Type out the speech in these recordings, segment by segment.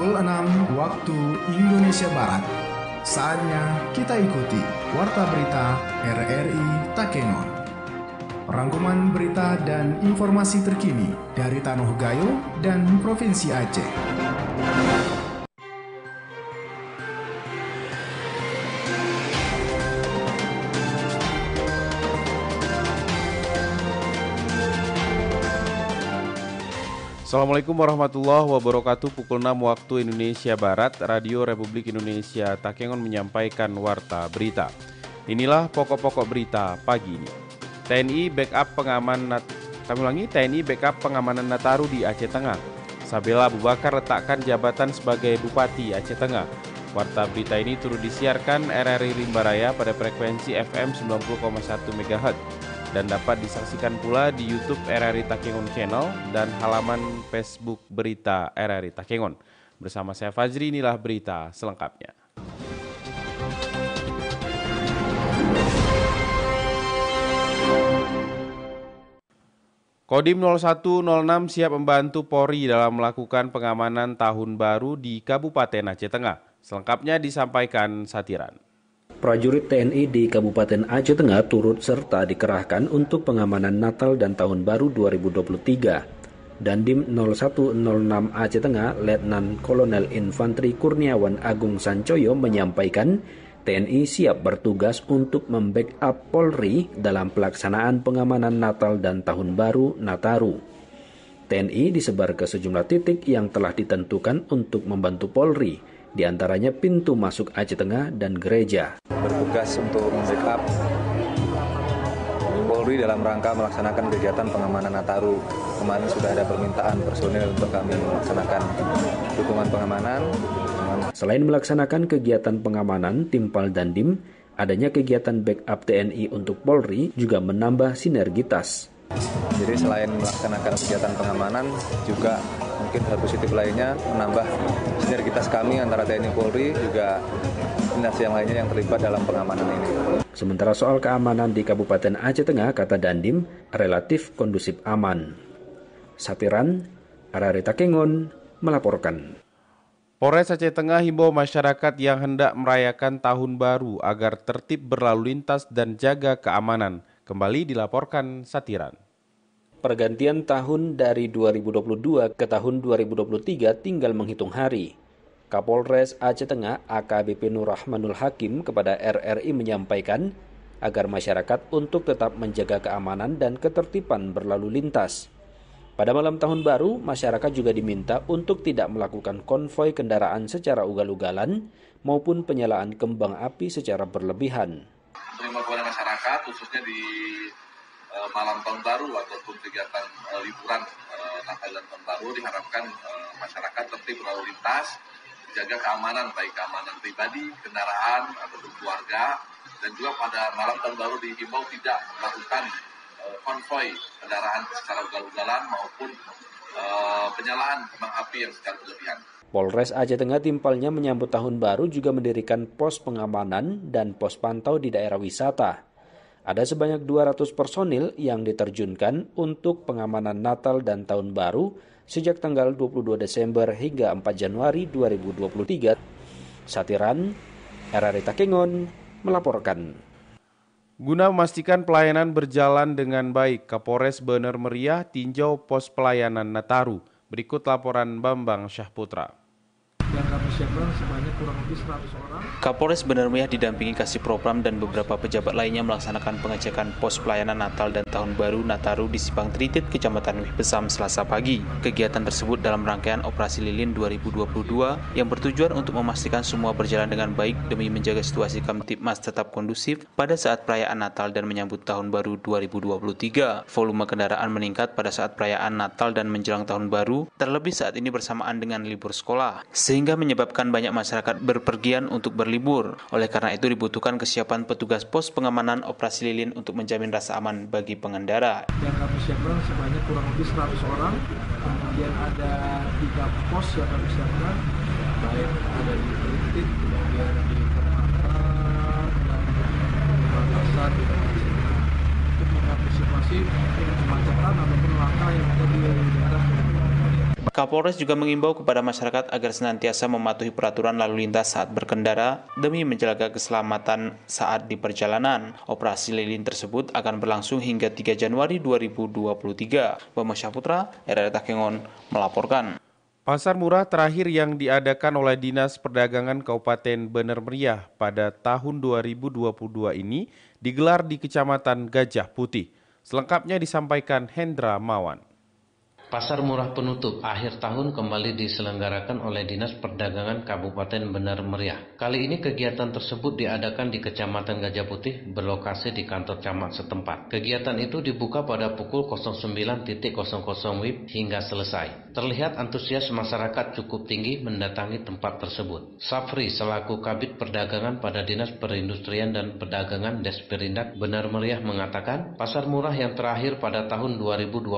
Pukul 6 waktu Indonesia Barat. Saatnya kita ikuti Warta Berita RRI Takengon. Rangkuman berita dan informasi terkini dari Tanoh Gayo dan Provinsi Aceh. Assalamualaikum warahmatullahi wabarakatuh. Pukul 6 waktu Indonesia Barat, Radio Republik Indonesia Takengon menyampaikan Warta Berita. Inilah pokok-pokok berita pagi ini. TNI backup pengamanan Nataru di Aceh Tengah. Sabela Abu Bakar letakkan jabatan sebagai Bupati Aceh Tengah. Warta berita ini turut disiarkan RRI Rimbaraya pada frekuensi FM 90,1 MHz. Dan dapat disaksikan pula di YouTube RRI Takengon Channel dan halaman Facebook Berita RRI Takengon. Bersama saya Fajri, inilah berita selengkapnya. Kodim 0106 siap membantu Polri dalam melakukan pengamanan tahun baru di Kabupaten Aceh Tengah. Selengkapnya disampaikan Satiran. Prajurit TNI di Kabupaten Aceh Tengah turut serta dikerahkan untuk pengamanan Natal dan Tahun Baru 2023. Dandim 0106 Aceh Tengah, Letnan Kolonel Infanteri Kurniawan Agung Sancoyo menyampaikan TNI siap bertugas untuk membackup Polri dalam pelaksanaan pengamanan Natal dan Tahun Baru Nataru. TNI disebar ke sejumlah titik yang telah ditentukan untuk membantu Polri, di antaranya pintu masuk Aceh Tengah dan gereja. Bertugas untuk membackup Polri dalam rangka melaksanakan kegiatan pengamanan Nataru. Kemarin sudah ada permintaan personil untuk kami melaksanakan dukungan pengamanan. Selain melaksanakan kegiatan pengamanan, Timpal Dandim, adanya kegiatan backup TNI untuk Polri juga menambah sinergitas. Jadi selain melaksanakan kegiatan pengamanan, juga mungkin hal positif lainnya menambah sinergitas kami antara TNI Polri, juga dinas yang lainnya yang terlibat dalam pengamanan ini. Sementara soal keamanan di Kabupaten Aceh Tengah, kata Dandim, relatif kondusif aman. Satiran, RRI Takengon, melaporkan. Polres Aceh Tengah himbau masyarakat yang hendak merayakan Tahun Baru agar tertib berlalu lintas dan jaga keamanan. Kembali dilaporkan Satiran. Pergantian tahun dari 2022 ke tahun 2023 tinggal menghitung hari. Kapolres Aceh Tengah AKBP Nur Rahmanul Hakim kepada RRI menyampaikan agar masyarakat untuk tetap menjaga keamanan dan ketertiban berlalu lintas. Pada malam tahun baru, masyarakat juga diminta untuk tidak melakukan konvoi kendaraan secara ugal-ugalan maupun penyalaan kembang api secara berlebihan. Terima kepada masyarakat khususnya di malam tahun baru ataupun kegiatan liburan Natal dan tahun baru, diharapkan masyarakat tertib berlalu lintas, jaga keamanan baik keamanan pribadi, kendaraan ataupun keluarga, dan juga pada malam tahun baru dihimbau tidak melakukan konvoi kendaraan secara ugal-ugalan maupun penyalaan kembang api yang secara berlebihan. Polres Aceh Tengah timpalnya menyambut tahun baru juga mendirikan pos pengamanan dan pos pantau di daerah wisata. Ada sebanyak 200 personil yang diterjunkan untuk pengamanan Natal dan Tahun Baru sejak tanggal 22 Desember hingga 4 Januari 2023. Satiran, RRI Takengon, melaporkan. Guna memastikan pelayanan berjalan dengan baik, Kapolres Bener Meriah tinjau pos pelayanan Nataru. Berikut laporan Bambang Syahputra. Yang kami siapkan sebanyak kurang lebih 100 orang. Kapolres Bener Meriah didampingi Kasih Propam dan beberapa pejabat lainnya melaksanakan pengecekan pos pelayanan Natal dan Tahun Baru Nataru di Simpang Tritit, Kecamatan Wih Besam, Selasa pagi. Kegiatan tersebut dalam rangkaian Operasi Lilin 2022 yang bertujuan untuk memastikan semua berjalan dengan baik demi menjaga situasi Kamtibmas tetap kondusif pada saat perayaan Natal dan menyambut Tahun Baru 2023. Volume kendaraan meningkat pada saat perayaan Natal dan menjelang Tahun Baru, terlebih saat ini bersamaan dengan libur sekolah, sehingga menyebabkan banyak masyarakat berpergian untuk berlibur. Oleh karena itu dibutuhkan kesiapan petugas pos pengamanan operasi lilin untuk menjamin rasa aman bagi pengendara. Yang kami siapkan sebanyak kurang lebih 100 orang. Kemudian ada 3 pos yang kami siapkan, baik ada di Tritit, kemudian di Permata, dan Perbatasan, untuk mengantisipasi kemacetan ataupun langkah yang ada di daerah. Kapolres juga mengimbau kepada masyarakat agar senantiasa mematuhi peraturan lalu lintas saat berkendara demi menjaga keselamatan saat di perjalanan. Operasi lilin tersebut akan berlangsung hingga 3 Januari 2023. Bambang Syahputra, RRI Takengon melaporkan. Pasar murah terakhir yang diadakan oleh Dinas Perdagangan Kabupaten Bener Meriah pada tahun 2022 ini digelar di Kecamatan Gajah Putih. Selengkapnya disampaikan Hendra Mawan. Pasar murah penutup akhir tahun kembali diselenggarakan oleh Dinas Perdagangan Kabupaten Bener Meriah. Kali ini kegiatan tersebut diadakan di Kecamatan Gajah Putih berlokasi di kantor camat setempat. Kegiatan itu dibuka pada pukul 09.00 WIB hingga selesai. Terlihat antusias masyarakat cukup tinggi mendatangi tempat tersebut. Safri selaku Kabid Perdagangan pada Dinas Perindustrian dan Perdagangan Desperindak Bener Meriah mengatakan, pasar murah yang terakhir pada tahun 2022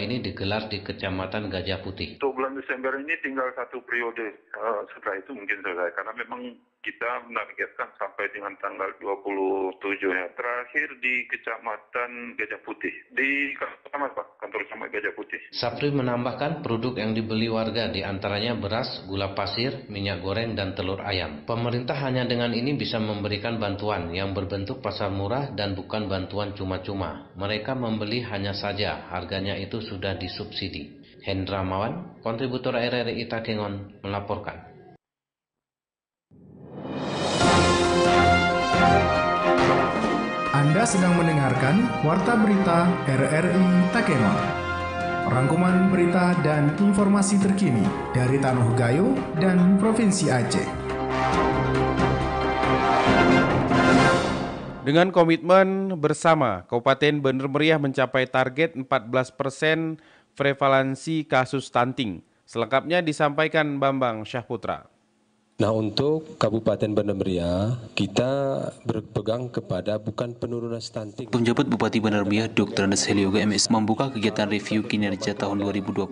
ini digelar di Kecamatan Gajah Putih. Untuk bulan Desember ini tinggal satu periode, setelah itu mungkin selesai, karena memang kita menargetkan sampai dengan tanggal 27 ya. Terakhir di Kecamatan Gajah Putih, di kantor camat Gajah Putih. Sapri menambahkan produk yang dibeli warga diantaranya beras, gula pasir, minyak goreng, dan telur ayam. Pemerintah hanya dengan ini bisa memberikan bantuan yang berbentuk pasar murah dan bukan bantuan cuma-cuma. Mereka membeli hanya saja, harganya itu sudah disubsidi. Hendra Mawan, kontributor RRI Takengon, melaporkan. Anda sedang mendengarkan Warta Berita RRI Takengon. Rangkuman berita dan informasi terkini dari Tanah Gayo dan Provinsi Aceh. Dengan komitmen bersama, Kabupaten Bener Meriah mencapai target 14% prevalensi kasus stunting. Selengkapnya disampaikan Bambang Syahputra. Nah, untuk Kabupaten Bener Meriah, kita berpegang kepada bukan penurunan stunting. Penjabat Bupati Bener Meriah Dr. Andes Helioga MS membuka kegiatan review kinerja tahun 2022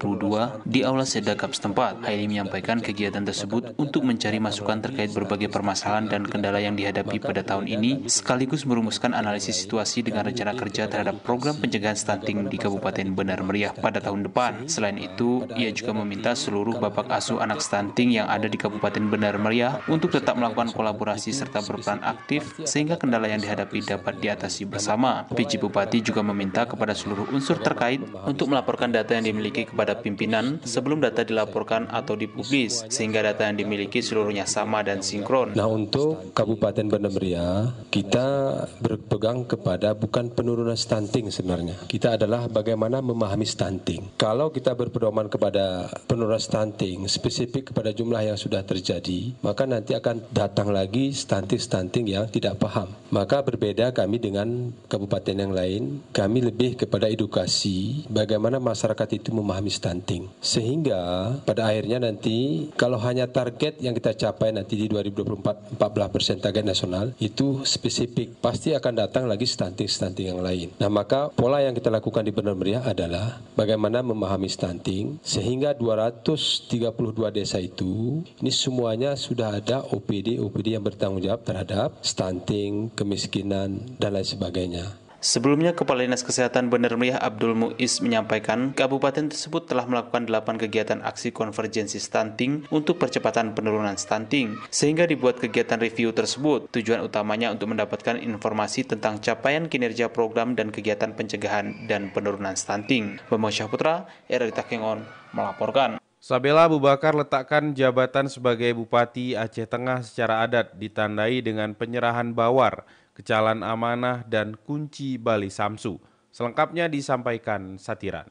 di Aula Sedakap setempat. Haili menyampaikan kegiatan tersebut untuk mencari masukan terkait berbagai permasalahan dan kendala yang dihadapi pada tahun ini, sekaligus merumuskan analisis situasi dengan rencana kerja terhadap program pencegahan stunting di Kabupaten Bener Meriah pada tahun depan. Selain itu, ia juga meminta seluruh bapak asuh anak stunting yang ada di Kabupaten Bener Meriah untuk tetap melakukan kolaborasi serta berperan aktif sehingga kendala yang dihadapi dapat diatasi bersama. PJ Bupati juga meminta kepada seluruh unsur terkait untuk melaporkan data yang dimiliki kepada pimpinan sebelum data dilaporkan atau dipublis sehingga data yang dimiliki seluruhnya sama dan sinkron. Nah, untuk Kabupaten Bener Meriah, kita berpegang kepada bukan penurunan stunting sebenarnya. Kita adalah bagaimana memahami stunting. Kalau kita berpedoman kepada penurunan stunting spesifik kepada jumlah yang sudah terjadi, maka nanti akan datang lagi stunting yang tidak paham. Maka berbeda kami dengan kabupaten yang lain, kami lebih kepada edukasi bagaimana masyarakat itu memahami stunting. Sehingga pada akhirnya nanti kalau hanya target yang kita capai nanti di 2024 14% target nasional itu spesifik, pasti akan datang lagi stunting yang lain. Nah, maka pola yang kita lakukan di Bener Meriah adalah bagaimana memahami stunting sehingga 232 desa itu ini semuanya sudah ada OPD yang bertanggung jawab terhadap stunting, kemiskinan, dan lain sebagainya. Sebelumnya, Kepala Dinas Kesehatan Bener Meriah Abdul Muiz menyampaikan kabupaten tersebut telah melakukan 8 kegiatan aksi konvergensi stunting untuk percepatan penurunan stunting, sehingga dibuat kegiatan review tersebut. Tujuan utamanya untuk mendapatkan informasi tentang capaian kinerja program dan kegiatan pencegahan dan penurunan stunting. Bambang Syahputra, RRI Takengon, melaporkan. Sabela Abu Bakar letakkan jabatan sebagai Bupati Aceh Tengah secara adat ditandai dengan penyerahan bawar, kecalan amanah, dan kunci Bali Samsu. Selengkapnya disampaikan Satiran.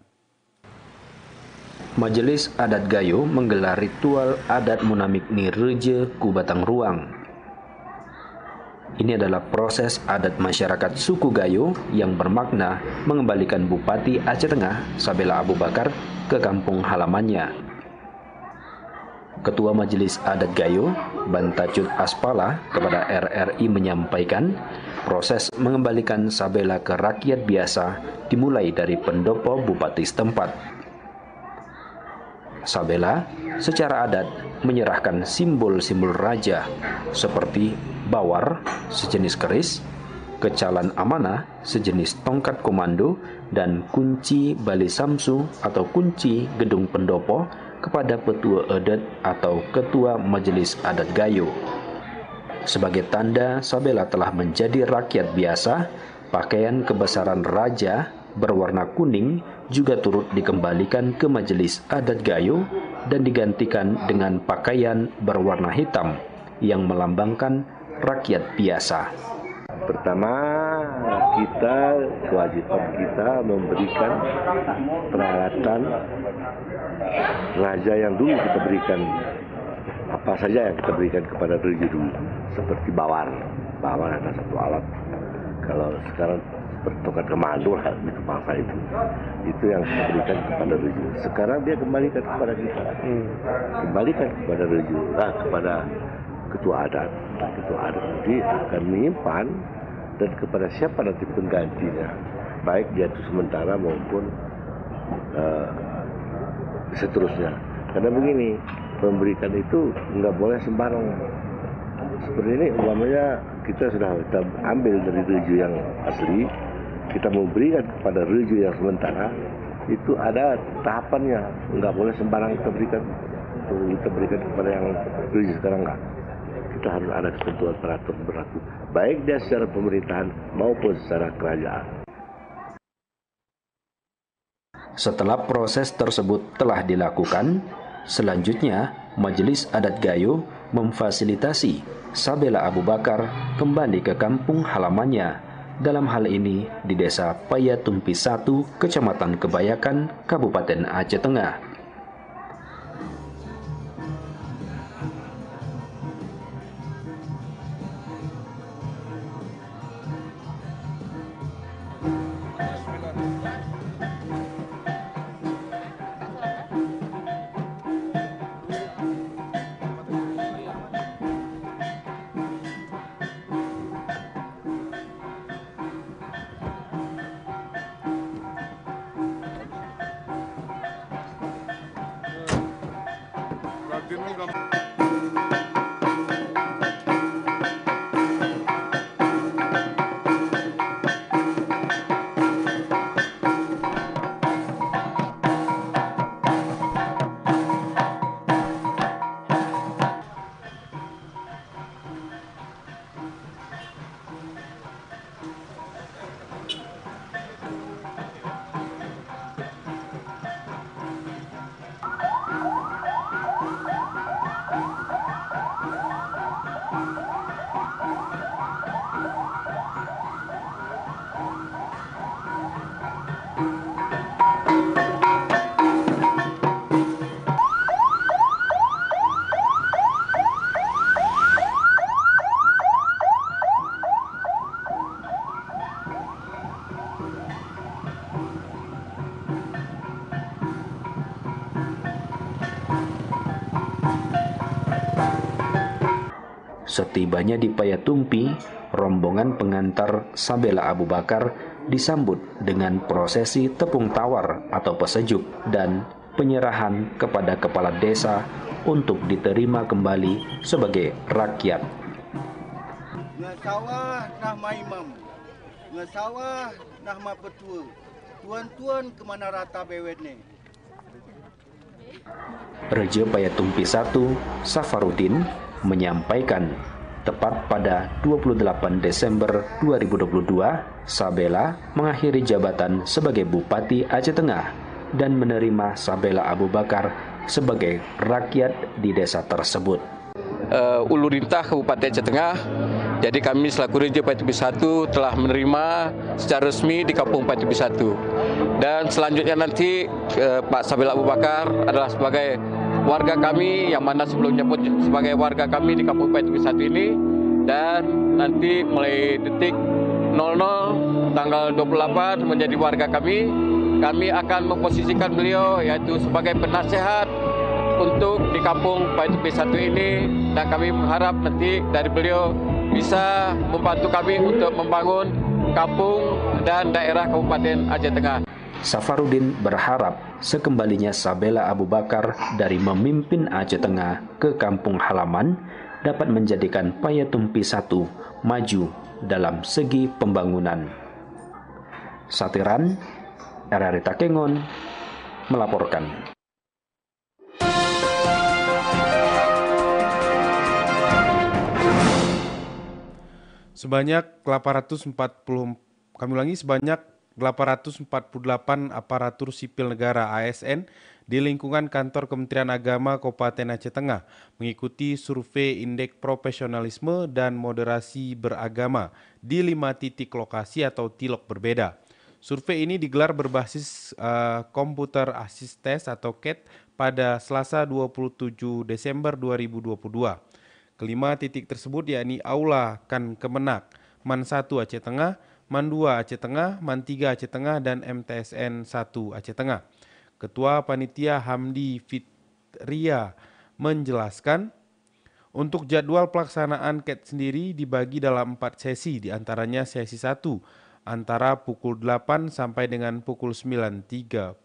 Majelis Adat Gayo menggelar ritual adat Munamik Nireje Kubatang Ruang. Ini adalah proses adat masyarakat suku Gayo yang bermakna mengembalikan Bupati Aceh Tengah, Sabela Abu Bakar, ke kampung halamannya. Ketua Majelis Adat Gayo, Bantacut Aspala, kepada RRI menyampaikan proses mengembalikan Sabela ke rakyat biasa dimulai dari pendopo bupati setempat. Sabela secara adat menyerahkan simbol-simbol raja seperti bawar sejenis keris, kecalan amanah sejenis tongkat komando, dan kunci Bali Samsu atau kunci gedung pendopo kepada Petua Adat atau Ketua Majelis Adat Gayo. Sebagai tanda Sabela telah menjadi rakyat biasa, pakaian kebesaran raja berwarna kuning juga turut dikembalikan ke Majelis Adat Gayo dan digantikan dengan pakaian berwarna hitam yang melambangkan rakyat biasa. Pertama, kewajiban kita memberikan peralatan raja yang dulu kita berikan, apa saja yang kita berikan kepada raja dulu, seperti bawar ada satu alat. Kalau sekarang bertongkat kemando lah, itu bangsa itu yang kita berikan kepada raja. Sekarang dia kembalikan kepada kita, kembalikan kepada raja, kepada ketua adat nanti akan menyimpan dan kepada siapa nanti penggantinya, baik dia itu sementara maupun seterusnya. Karena begini, pemberikan itu nggak boleh sembarang. Seperti ini, umpamanya kita ambil dari reju yang asli, kita mau berikan kepada reju yang sementara, itu ada tahapannya, nggak boleh sembarang kita berikan kepada yang reju sekarang nggak. Kita harus ada ketentuan peraturan berlaku, baik dia secara pemerintahan maupun secara kerajaan. Setelah proses tersebut telah dilakukan, selanjutnya Majelis Adat Gayo memfasilitasi Sabela Abu Bakar kembali ke kampung halamannya, dalam hal ini di Desa Payatumpi 1, Kecamatan Kebayakan, Kabupaten Aceh Tengah. Setibanya di Payatumpi, rombongan pengantar Sabela Abu Bakar disambut dengan prosesi tepung tawar atau pesejuk dan penyerahan kepada kepala desa untuk diterima kembali sebagai rakyat. Ngesawah nahma imam, ngesawah nahma petua, tuan-tuan kemana rata bewetne. Raja Payatumpi 1, Safarudin, menyampaikan tepat pada 28 Desember 2022, Sabela mengakhiri jabatan sebagai Bupati Aceh Tengah dan menerima Sabela Abu Bakar sebagai rakyat di desa tersebut. Ulurintah Kabupaten Aceh Tengah, jadi kami selaku Raja Payatumpi 1 telah menerima secara resmi di Kampung Payatumpi 1. Dan selanjutnya nanti Pak Sabela Abu Bakar adalah sebagai warga kami yang mana sebelumnya pun sebagai warga kami di Kampung Payatumpi 1 ini, dan nanti mulai detik 00 tanggal 28 menjadi warga kami. Kami akan memposisikan beliau yaitu sebagai penasehat untuk di Kampung Payatumpi 1 ini, dan kami mengharap nanti dari beliau bisa membantu kami untuk membangun kampung dan daerah Kabupaten Aceh Tengah. Safarudin berharap sekembalinya Sabela Abu Bakar dari memimpin Aceh Tengah ke kampung halaman dapat menjadikan Payatumpi 1 maju dalam segi pembangunan. Satiran, RRI Takengon melaporkan. Sebanyak 848 aparatur sipil negara ASN di lingkungan kantor Kementerian Agama Kabupaten Aceh Tengah mengikuti survei indeks profesionalisme dan moderasi beragama di 5 titik lokasi atau TILOK berbeda. Survei ini digelar berbasis komputer assist test atau CAT pada Selasa 27 Desember 2022. Kelima titik tersebut yakni Aula Kan Kemenak, MAN 1 Aceh Tengah, MAN 2 Aceh Tengah, MAN 3 Aceh Tengah, dan MTSN 1 Aceh Tengah. Ketua Panitia Hamdi Fitria menjelaskan, untuk jadwal pelaksanaan CAT sendiri dibagi dalam 4 sesi, diantaranya sesi 1 antara pukul 8 sampai dengan pukul 9.30,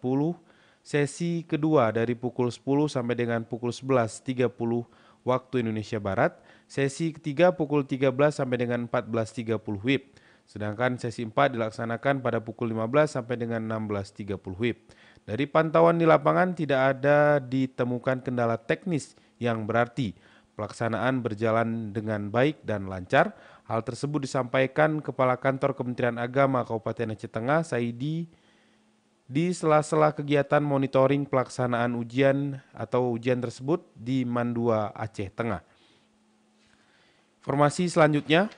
sesi kedua dari pukul 10 sampai dengan pukul 11.30 waktu Indonesia Barat, sesi ketiga pukul 13 sampai dengan 14.30 WIB, sedangkan sesi 4 dilaksanakan pada pukul 15 sampai dengan 16.30 WIB. Dari pantauan di lapangan tidak ada ditemukan kendala teknis yang berarti pelaksanaan berjalan dengan baik dan lancar. Hal tersebut disampaikan Kepala Kantor Kementerian Agama Kabupaten Aceh Tengah, Saidi, di sela-sela kegiatan monitoring pelaksanaan ujian tersebut di MAN 2 Aceh Tengah. Informasi selanjutnya,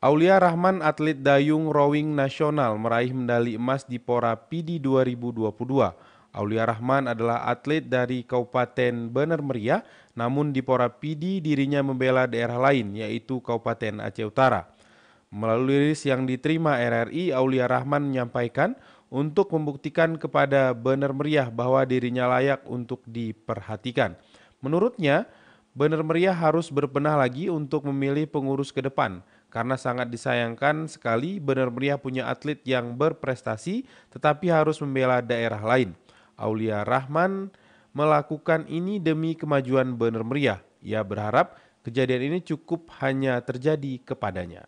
Aulia Rahman, atlet dayung rowing nasional, meraih medali emas di Pora Pidi 2022. Aulia Rahman adalah atlet dari Kabupaten Bener Meriah, namun di Pora Pidi dirinya membela daerah lain, yaitu Kabupaten Aceh Utara. Melalui rilis yang diterima RRI, Aulia Rahman menyampaikan untuk membuktikan kepada Bener Meriah bahwa dirinya layak untuk diperhatikan. Menurutnya, Bener Meriah harus berbenah lagi untuk memilih pengurus ke depan, karena sangat disayangkan sekali Bener Meriah punya atlet yang berprestasi tetapi harus membela daerah lain. Aulia Rahman melakukan ini demi kemajuan Bener Meriah. Ia berharap kejadian ini cukup hanya terjadi kepadanya.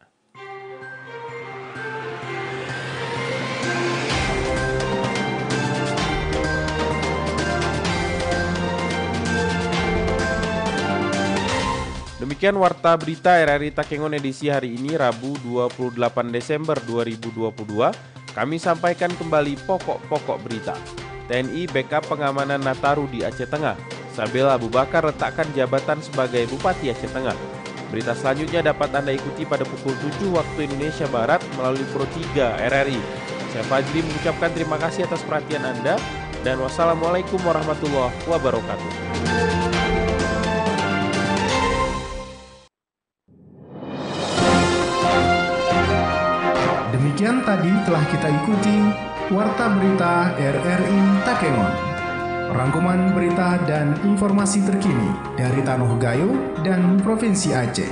Demikian Warta Berita RRI Takengon edisi hari ini, Rabu 28 Desember 2022. Kami sampaikan kembali pokok-pokok berita. TNI backup pengamanan Nataru di Aceh Tengah. Sabila Abu Bakar letakkan jabatan sebagai Bupati Aceh Tengah. Berita selanjutnya dapat Anda ikuti pada pukul 7 waktu Indonesia Barat melalui Pro 3 RRI. Saya Fajri mengucapkan terima kasih atas perhatian Anda dan wassalamualaikum warahmatullahi wabarakatuh. Demikian tadi telah kita ikuti Warta Berita RRI Takengon. Rangkuman berita dan informasi terkini dari Tanah Gayo dan Provinsi Aceh.